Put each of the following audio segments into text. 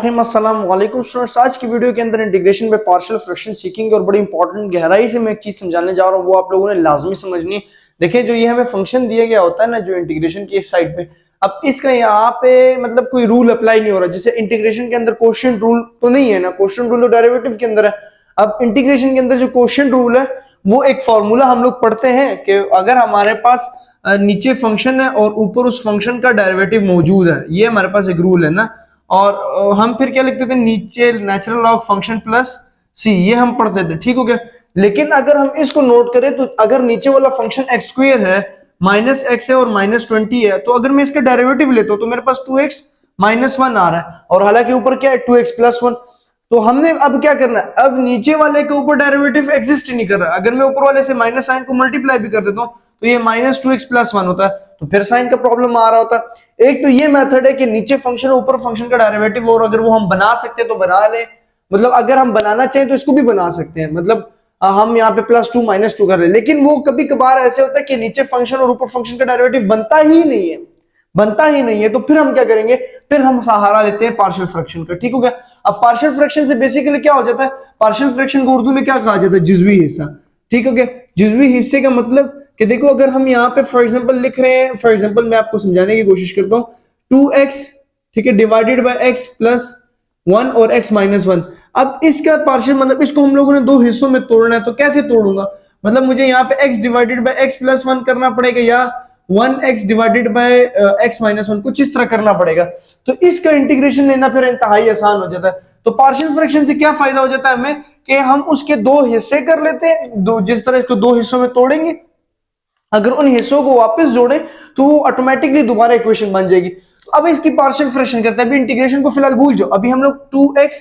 अस्सलाम वालेकुम स्टूडेंट्स। आज की वीडियो के अंदर इंटीग्रेशन में पार्शियल फ्रैक्शन सीखेंगे और बड़ी इंपॉर्टेंट गहराई से मैं एक चीज समझाने जा रहा हूँ, वो आप लोगों ने लाजमी समझनी है। देखिए, जो ये हमें फंक्शन दिया गया होता है ना, जो इंटीग्रेशन की इस साइड पे, अब इसका यहाँ पे मतलब कोई रूल अप्लाई नहीं हो रहा। जैसे इंटीग्रेशन के अंदर क्वोशिएंट रूल तो नहीं है ना, क्वोशिएंट रूल तो डेरिवेटिव के अंदर है। अब इंटीग्रेशन के अंदर जो क्वोशिएंट रूल है, वो एक फॉर्मूला हम लोग पढ़ते हैं कि अगर हमारे पास नीचे फंक्शन है और ऊपर उस फंक्शन का डेरिवेटिव मौजूद है, ये हमारे पास एक रूल है ना। और हम फिर क्या लिखते थे, नीचे नेचुरल लॉग फंक्शन प्लस सी, ये हम पढ़ते थे, ठीक हो गया। लेकिन अगर हम इसको नोट करें तो अगर नीचे वाला फंक्शन एक्स स्क्वायर है, माइनस एक्स है और माइनस 20 है, तो अगर मैं इसका डेरिवेटिव लेता हूं तो मेरे पास 2x माइनस 1 आ रहा है, और हालांकि ऊपर क्या है 2x प्लस 1। तो हमने अब क्या करना है, अब नीचे वाले के ऊपर डेरिवेटिव एग्जिस्ट ही नहीं कर रहा। अगर मैं ऊपर वाले से माइनस साइन को मल्टीप्लाई भी कर देता हूं तो ये माइनस 2x प्लस 1 होता है, तो फिर साइन का प्रॉब्लम आ रहा होता है। एक तो ये मेथड है कि नीचे फंक्शन ऊपर फंक्शन का डेरिवेटिव, और अगर वो हम बना सकते हैं तो बना ले, मतलब अगर हम बनाना चाहें तो इसको भी बना सकते हैं, मतलब हम यहाँ पे प्लस 2 माइनस 2 कर रहे हैं। लेकिन वो कभी कभार ऐसे होता है कि नीचे फंक्शन और ऊपर फंक्शन का डेरिवेटिव बनता ही नहीं है, तो फिर हम क्या करेंगे, फिर हम सहारा लेते हैं पार्शियल फ्रैक्शन का, ठीक हो गया। अब पार्शियल फ्रैक्शन से बेसिकली क्या हो जाता है, पार्शियल फ्रैक्शन को उर्दू में क्या कहा जाता है, जुज़वी हिस्सा, ठीक हो गया। जुज़वी हिस्से का मतलब कि देखो, अगर हम यहाँ पे फॉर एग्जांपल लिख रहे हैं, फॉर एग्जांपल मैं आपको समझाने की कोशिश करता हूँ, 2x, ठीक है, डिवाइडेड बाय x प्लस 1 और x माइनस 1। अब इसका पार्शियल मतलब इसको हम लोगों ने दो हिस्सों में तोड़ना है, तो कैसे तोड़ूंगा, मतलब मुझे यहाँ पे x divided by x plus 1 करना पड़ेगा, या 1x divided by x minus 1, कुछ इस तरह करना पड़ेगा। तो इसका इंटीग्रेशन लेना फिर इंतहाई आसान हो जाता है। तो पार्शियल फ्रैक्शन से क्या फायदा हो जाता है हमें, कि हम उसके दो हिस्से कर लेते हैं, दो जिस तरह इसको दो हिस्सों में तोड़ेंगे, अगर उन हिस्सों को वापस जोड़े तो वो ऑटोमेटिकली दोबारा इक्वेशन बन जाएगी। तो अब इसकी पार्शियल फ्रैक्शन करते हैं, अभी इंटीग्रेशन को फिलहाल भूल जाओ। अभी हम लोग 2x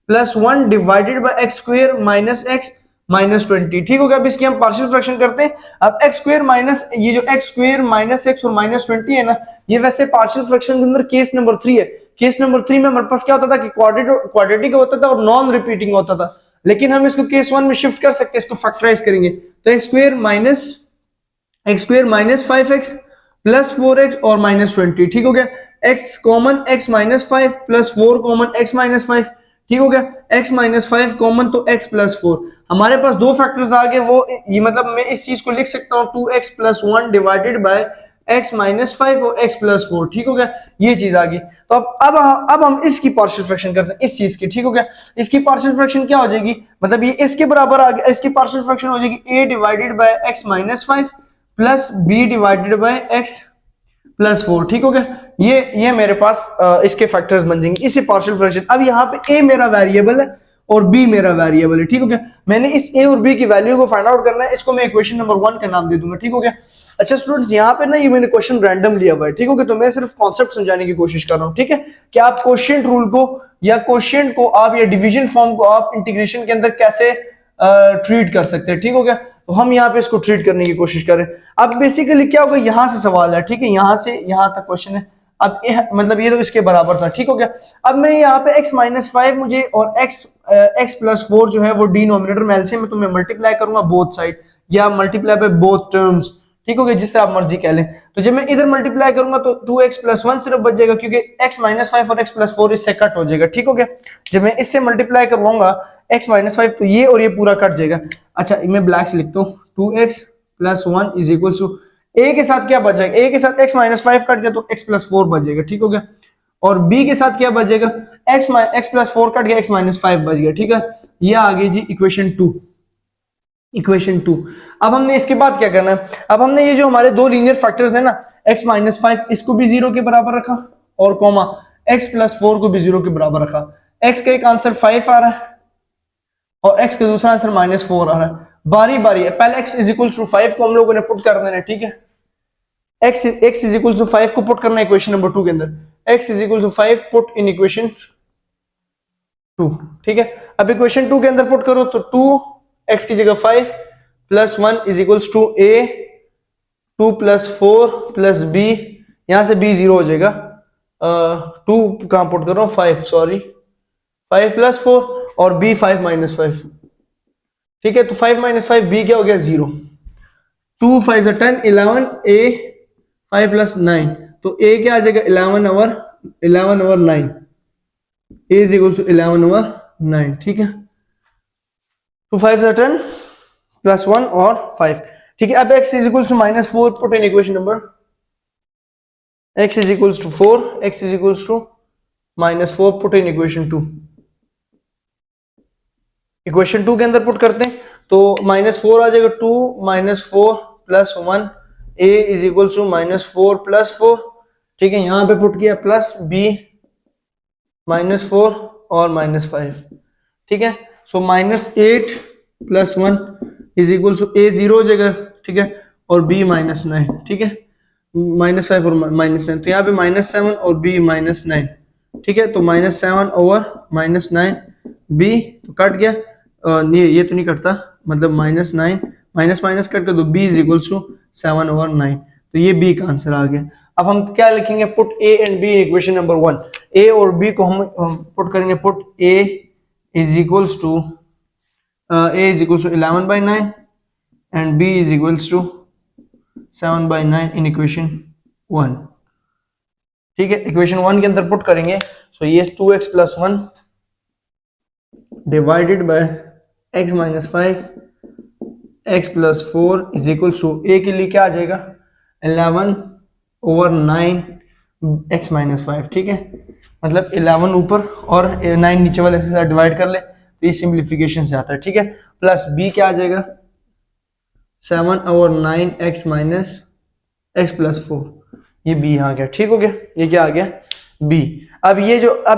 plus 1 divided by x square minus x minus 20, ठीक हो गया। अब इसकी हम पार्शियल फ्रैक्शन करते हैं। अब x स्क्वायर माइनस, ये जो x स्क्वायर माइनस x और माइनस 20 है ना, ये वैसे पार्शियल फ्रैक्शन के अंदर केस नंबर 3 है। केस नंबर 3 में हमारे पास क्या होता था कि क्वाड्रेटिक होता था और नॉन रिपीटिंग होता था, लेकिन हम इसको केस 1 में शिफ्ट कर सकते हैं, इसको फैक्टराइज करेंगे तो x square minus x square minus 5x plus 4x और माइनस 20, ठीक हो गया। x common x minus 5 plus 4 common x minus 5, ठीक हो गया। x माइनस 5 कॉमन तो x प्लस 4, हमारे पास दो फैक्टर्स आ गए। वो ये मतलब मैं इस चीज को लिख सकता हूँ 2x plus 1 divided by x minus 5 और x प्लस 4, ठीक हो गया, ये चीज आ गई। तो अब हम इसकी पार्शियल फ्रैक्शन करते हैं इस चीज की, ठीक हो गया। इसकी पार्शियल फ्रैक्शन क्या हो जाएगी, मतलब ये इसके बराबर आ गया, इसकी पार्शियल फ्रैक्शन हो जाएगी a divided by x minus 5 plus b divided by x plus 4, ठीक हो गया। ये मेरे पास इसके फैक्टर्स बन जाएंगे, इसी पार्शियल फ्रैक्शन। अब यहाँ पे ए मेरा वेरिएबल है और बी मेरा वेरिएबल है, ठीक हो गया। मैंने इस ए और बी की वैल्यू को फाइंड आउट करना है, इसको मैं इक्वेशन नंबर 1 का नाम दे दूंगा, ठीक हो गया। अच्छा स्टूडेंट्स, यहाँ पे ना ये मैंने क्वेश्चन रैंडम लिया हुआ है, ठीक हो गया, तो मैं सिर्फ कॉन्सेप्ट समझाने की कोशिश कर रहा हूँ, ठीक है, कि आप क्वोशिएंट रूल को या क्वोशिएंट को आप या डिवीजन फॉर्म को आप इंटीग्रेशन के अंदर कैसे ट्रीट कर सकते हैं, ठीक हो गया। तो हम यहाँ पे इसको ट्रीट करने की कोशिश करें। अब बेसिकली क्या होगा, यहां से सवाल है, ठीक है, यहां से यहां तक क्वेश्चन है। अब मतलब ये तो इसके बराबर था, ठीक हो गया। अब मैं यहाँ पे x माइनस 5 मुझे और x प्लस 4 जो है वो डिनोमिनेटर में एलसीएम में, तो मैं मल्टीप्लाई करूंगा बोथ साइड या मल्टीप्लाई बाय बोथ टर्म्स, ठीक हो गया, जिससे आप मर्जी कह लें। तो जब मैं इधर मल्टीप्लाई करूंगा तो 2x प्लस 1 सिर्फ बच जाएगा, क्योंकि x माइनस 5 और x प्लस 4 इससे कट हो जाएगा, ठीक हो गया। जब मैं इससे मल्टीप्लाई करवाऊंगा x माइनस 5 तो ये और ये पूरा कट जाएगा। अच्छा, मैं ब्लैक से लिखता हूँ 2x plus 1 is equal to a के साथ क्या बच जाएगा, a के साथ x माइनस 5 कट गया तो x प्लस 4 बच जाएगा, ठीक हो गया। और b के साथ क्या बच जाएगा, x प्लस 4 कट गया, x माइनस 5 बच गया, ठीक है। ये आ गई जी इक्वेशन 2, इक्वेशन 2। अब हमने इसके बाद क्या करना है, अब हमने ये जो हमारे दो लीनियर फैक्टर्स है ना, x माइनस 5 इसको भी 0 के बराबर रखा, और कॉमा x प्लस 4 को भी 0 के बराबर रखा। x का एक आंसर 5 आ रहा है और x का दूसरा आंसर माइनस 4 आ रहा है। बारी बारी है, पहले x इज इक्वल टू 5 को हम लोगों ने पुट कर देना, ठीक है। x इज इक्वल टू 5 को पुट करना है इक्वेशन नंबर 2 के अंदर, x is equal to 5 put in equation 2, ठीक है। अब इक्वेशन 2 के अंदर पुट करो तो 2x की जगह 5 plus 1 is equal to a 2 plus 4 plus b, यहां से b 0 हो जाएगा। 2 कहां पुट कर रहा हूं, 5 सॉरी, 5 प्लस 4 और b 5 माइनस 5, ठीक है। तो 5 माइनस 5 b क्या हो गया, 0। 2 5 10 11 a 5 प्लस 9, तो a क्या आ जाएगा 11 over 9, a is equal to 11/9, ठीक है। तो 5 से 10 प्लस 1 और 5, ठीक है। अब x is equal to -4, put in equation number x is equal to 4, x is equal to -4, put in equation 2। Equation 2 के अंदर पुट करते हैं तो -4 आ जाएगा, 2 -4 plus 1, a is equal to -4 plus 4, ठीक है। यहां पे पुट किया प्लस b -4 और -5, ठीक है। So -8 plus 1 is equal to a 0 हो जाएगा, ठीक है, और b -9, ठीक है। -5 और -9, तो यहाँ पे -7 और b -9, ठीक है। तो -7 ओवर -9 b तो कट गया, नहीं ये तो नहीं कटता, मतलब -9 माइनस माइनस कट कर दो, b is equal to 7 over 9, तो ये b का आंसर आ गया। अब हम क्या लिखेंगे, put a and b in equation number 1। a और b को हम पुट करेंगे, put a is equals to a is equals to 11/9 and b is equals to 7/9 in equation 1, ठीक है। इक्वेशन 1 के अंदर पुट करेंगे, सो ये 2x plus 1 divided by x minus 5 x plus 4 is equal to a के लिए क्या आ जाएगा, 11 ओवर 9 x माइनस 5, ठीक है। मतलब 11 ऊपर और 9 नीचे वाले के साथ डिवाइड कर ले तो ये सिंप्लीफिकेशन से आता है, ठीक है। प्लस b क्या आ जाएगा, 7 over 9 x minus x plus 4, ये b आ गया, ठीक हो गया। ये क्या आ गया, b। अब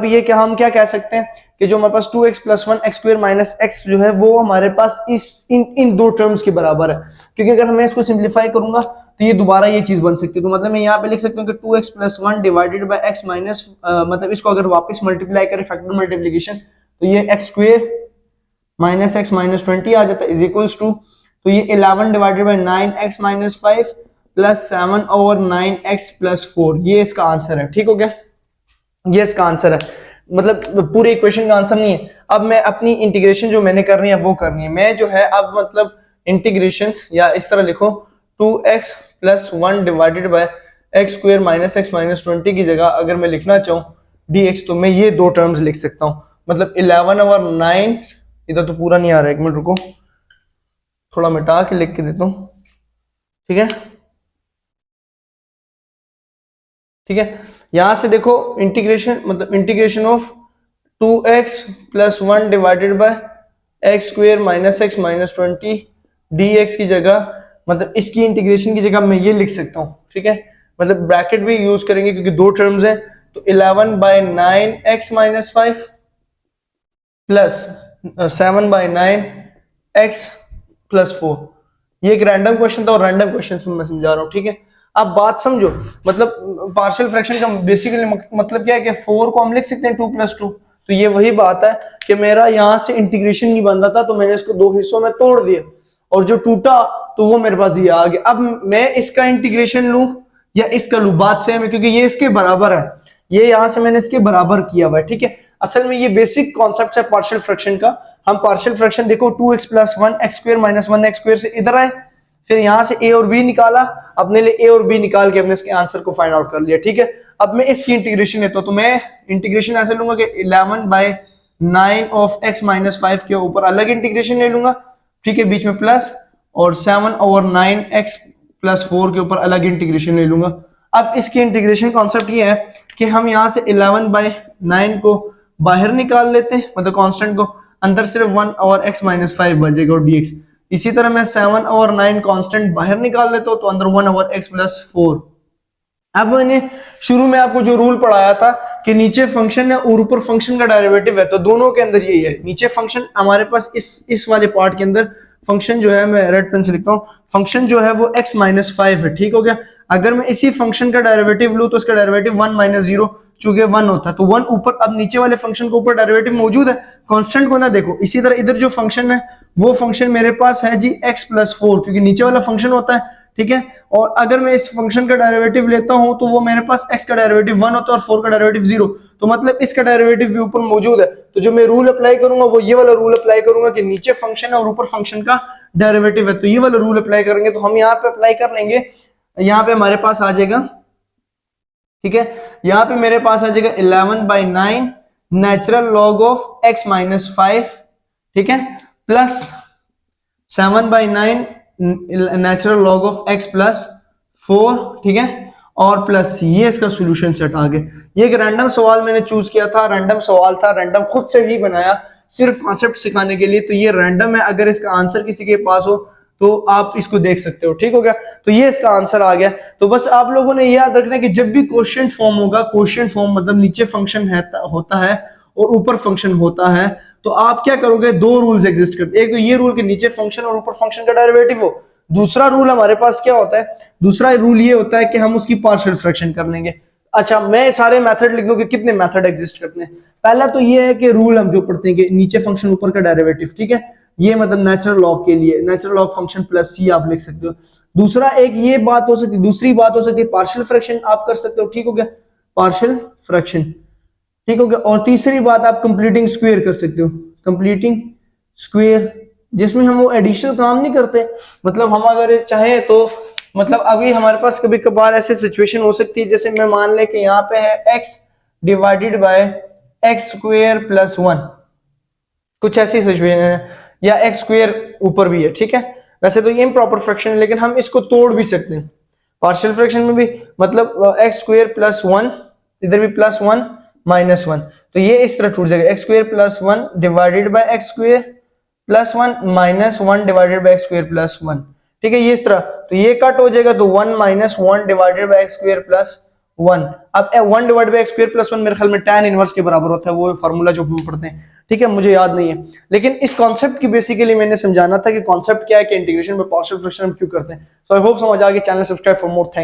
ये क्या हम क्या कह सकते हैं कि जो हमारे पास 2x plus 1 x square minus x जो है वो हमारे पास इन दो टर्म्स के बराबर है, क्योंकि अगर मैं इसको सिंप्लीफाई करूंगा तो ये दोबारा ये चीज बन सकती है। तो मतलब मैं यहाँ पे लिख सकता हूँ कि 2x plus 1 divided by x minus, मतलब इसको अगर वापस मल्टीप्लाई करें फैक्टर मल्टीप्लीकेशन, तो ये x square minus x minus 20 आ जाता है इज इक्वल्स टू, तो ये 11 divided by 9x minus 5 plus 7 over 9x plus 4, ये इसका आंसर है, ठीक हो गया। ये इसका आंसर है, मतलब पूरे इक्वेशन का आंसर नहीं है। अब मैं अपनी इंटीग्रेशन जो मैंने करनी है वो करनी है, मैं जो है अब मतलब इंटीग्रेशन या इस तरह लिखो 2x plus 1 divided by x square minus x minus 20 की जगह अगर मैं लिखना चाहूँ dx, तो मैं ये दो टर्म्स लिख सकता हूँ, मतलब 11 ओवर 9, इधर तो पूरा नहीं आ रहा है, एक मिनट रुको, थोड़ा मिटा के लिख के देता हूँ, ठीक है, ठीक है। यहां से देखो इंटीग्रेशन, मतलब integration of 2x plus 1 divided by x square minus x minus 20 dx की जगह, मतलब इसकी इंटीग्रेशन की जगह मैं ये लिख सकता हूँ, ठीक है। मतलब ब्रैकेट भी यूज करेंगे क्योंकि दो टर्म्स हैं, तो 11/9 x minus 5 plus 7/9 x plus 4। ये एक रैंडम क्वेश्चन था और रैंडम क्वेश्चन में मैं समझा रहा हूँ, ठीक है। अब बात समझो, मतलब पार्शियल फ्रैक्शन का बेसिकली मतलब क्या है कि 4 को हम लिख सकते हैं 2 प्लस 2, तो ये वही बात है कि मेरा यहाँ से इंटीग्रेशन नहीं बन रहा था तो मैंने इसको दो हिस्सों में तोड़ दिया और जो टूटा तो वो मेरे पास ये आ गया। अब मैं इसका इंटीग्रेशन लूं या इसका लूं, बात सेम है क्योंकि ये इसके बराबर है, ये यहां से मैंने इसके बराबर किया हुआ है, ठीक है। असल में ये बेसिक कॉन्सेप्ट है पार्शियल फ्रैक्शन का। हम पार्शियल फ्रैक्शन देखो 2x plus 1 x square minus 1 x square से इधर आए, फिर यहां से a और b निकाला, अपने लिए a और b निकाल के हमने इसके आंसर को फाइंड आउट कर लिया, ठीक है। अब मैं इसकी इंटीग्रेशन लेता हूं, तो मैं इंटीग्रेशन ऐसे लूंगा कि 11/9 ऑफ x माइनस 5 के ऊपर अलग इंटीग्रेशन ले लूंगा, ठीक है, बीच में प्लस, और 7 ओवर 9 x प्लस 4 के ऊपर अलग इंटीग्रेशन ले लूंगा। अब इसकी इंटीग्रेशन कॉन्सेप्ट ये है कि हम यहाँ से 11/9 को बाहर निकाल लेते हैं, मतलब कांस्टेंट को, अंदर सिर्फ 1 ओवर x माइनस 5 बचेगा और dx। इसी तरह मैं 7 ओवर 9 कांस्टेंट बाहर निकाल लेता हूं तो अंदर 1 ओवर x प्लस 4। अब मैंने शुरू में आपको जो रूल पढ़ाया था कि नीचे फंक्शन है और ऊपर फंक्शन का डेरिवेटिव है, तो दोनों के अंदर यही है, नीचे फंक्शन हमारे पास इस वाले पार्ट के अंदर फंक्शन जो है, मैं रेड पेन से लिखता हूँ, फंक्शन जो है वो x माइनस 5 है, ठीक हो गया। अगर मैं इसी फंक्शन का डेरिवेटिव लूं तो इसका डेरिवेटिव 1 माइनस 0 चूंकि 1 होता है तो 1 ऊपर, अब नीचे वाले फंक्शन के ऊपर डेरिवेटिव मौजूद है, कांस्टेंट को ना देखो। इसी तरह इधर जो फंक्शन है वो फंक्शन मेरे पास है जी x प्लस 4, क्योंकि नीचे वाला फंक्शन होता है, ठीक है। और अगर मैं इस फंक्शन का डेरिवेटिव लेता हूं तो वो मेरे पास x का डेरिवेटिव 1 होता है और 4 का डेरिवेटिव 0, तो मतलब इसका डेरिवेटिव भी ऊपर मौजूद है। तो जो मैं रूल अप्लाई करूंगा वो ये वाला रूल अप्लाई करूंगा कि नीचे फंक्शन है और ऊपर फंक्शन का डेरिवेटिव है, तो ये वाला रूल अप्लाई करेंगे। तो हम यहाँ पे अप्लाई कर लेंगे, यहाँ पे हमारे पास आ जाएगा, ठीक है, यहाँ पे मेरे पास आ जाएगा 11/9 natural log of x minus 5, ठीक है, plus 7/9 natural log of x plus 4, ठीक है, और प्लस ये इसका सोल्यूशन सेट आ गया। ये एक रैंडम सवाल मैंने चूज किया था, रैंडम सवाल था, रैंडम खुद से ही बनाया सिर्फ कॉन्सेप्ट सिखाने के लिए। तो ये रैंडम है, अगर इसका आंसर किसी के पास हो तो आप इसको देख सकते हो, ठीक हो गया। तो ये इसका आंसर आ गया। तो बस आप लोगों ने याद रखना कि जब भी क्वेश्चन फॉर्म होगा, क्वेश्चन फॉर्म मतलब नीचे फंक्शन होता है और ऊपर फंक्शन होता है, तो आप क्या करोगे, दो रूल्स एग्जिस्ट करते हैं। एक तो ये रूल कि नीचे फंक्शन और ऊपर फंक्शन का डेरिवेटिव हो। दूसरा रूल हमारे पास क्या होता है, दूसरा रूल ये होता है कि हम उसकी पार्शियल फ्रैक्शन कर लेंगे। अच्छा, मैं सारे मेथड लिख दूं कि कितने मेथड एग्जिस्ट करते हैं। पहला तो ये है कि रूल हम जो पढ़ते हैं कि नीचे फंक्शन ऊपर का डेरिवेटिव, ठीक है, ये मतलब नेचुरल लॉग के लिए नेचुरल लॉग फंक्शन प्लस सी आप लिख सकते हो। दूसरा एक ये बात हो सकती है, दूसरी बात हो सकती है पार्शियल फ्रैक्शन आप कर सकते हो, ठीक हो गया, पार्शियल फ्रैक्शन, ठीक हो गया। और तीसरी बात आप कंप्लीटिंग स्क्वायर कर सकते हो, कंप्लीटिंग स्क्वायर, जिसमें हम वो एडिशनल काम नहीं करते। मतलब हम अगर चाहे तो मतलब अभी हमारे पास कभी कभार ऐसे सिचुएशन हो सकती है, जैसे मैं मान ले कि यहाँ पे है x divided by x square plus 1, कुछ ऐसी सिचुएशन है, या एक्स स्क्वायर ऊपर भी है, ठीक है। वैसे तो ये इम्प्रॉपर फ्रैक्शन है, लेकिन हम इसको तोड़ भी सकते हैं पार्शियल फ्रैक्शन में भी। मतलब एक्स स्क्वायर प्लस 1, इधर भी प्लस 1 माइनस 1, तो ये इस तरह टूट जाएगा, x square plus 1 divided by x square plus 1 minus 1 divided by x square plus 1, ठीक है, ये इस तरह। तो ये कट हो जाएगा, तो 1 minus 1 divided by x square plus 1। अब 1 divided by x square plus 1 मेरे ख्याल में tan इनवर्स के बराबर होता है, वो फार्मूला जो हम पढ़ते हैं, ठीक है, मुझे याद नहीं है। लेकिन इस कॉन्सेप्ट की बेसिकली मैंने समझाना था कि कॉन्सेप्ट क्या है, कि इंटीग्रेशन में पार्शियल फ्रैक्शन हम क्यों करते हैं। सो आई होप समझ आ गया। Channel subscribe for more. Thank